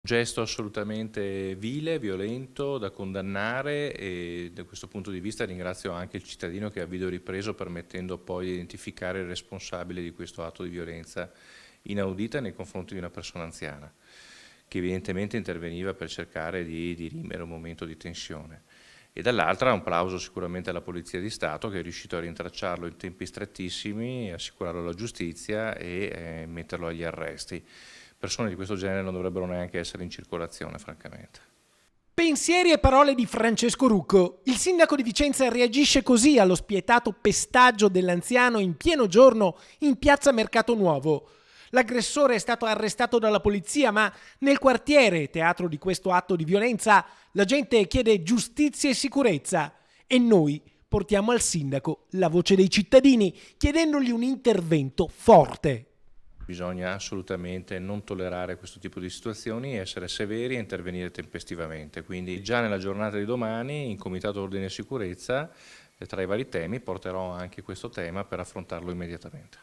Gesto assolutamente vile, violento, da condannare, e da questo punto di vista ringrazio anche il cittadino che ha videoripreso, permettendo poi di identificare il responsabile di questo atto di violenza inaudita nei confronti di una persona anziana, che evidentemente interveniva per cercare di dirimere un momento di tensione. E dall'altra un plauso sicuramente alla Polizia di Stato, che è riuscito a rintracciarlo in tempi strettissimi, assicurarlo alla giustizia e metterlo agli arresti. Persone di questo genere non dovrebbero neanche essere in circolazione, francamente. Pensieri e parole di Francesco Rucco. Il sindaco di Vicenza reagisce così allo spietato pestaggio dell'anziano in pieno giorno in piazza Mercato Nuovo. L'aggressore è stato arrestato dalla polizia, ma nel quartiere, teatro di questo atto di violenza, la gente chiede giustizia e sicurezza. E noi portiamo al sindaco la voce dei cittadini, chiedendogli un intervento forte. Bisogna assolutamente non tollerare questo tipo di situazioni, essere severi e intervenire tempestivamente. Quindi già nella giornata di domani, in Comitato Ordine e Sicurezza, tra i vari temi, porterò anche questo tema per affrontarlo immediatamente.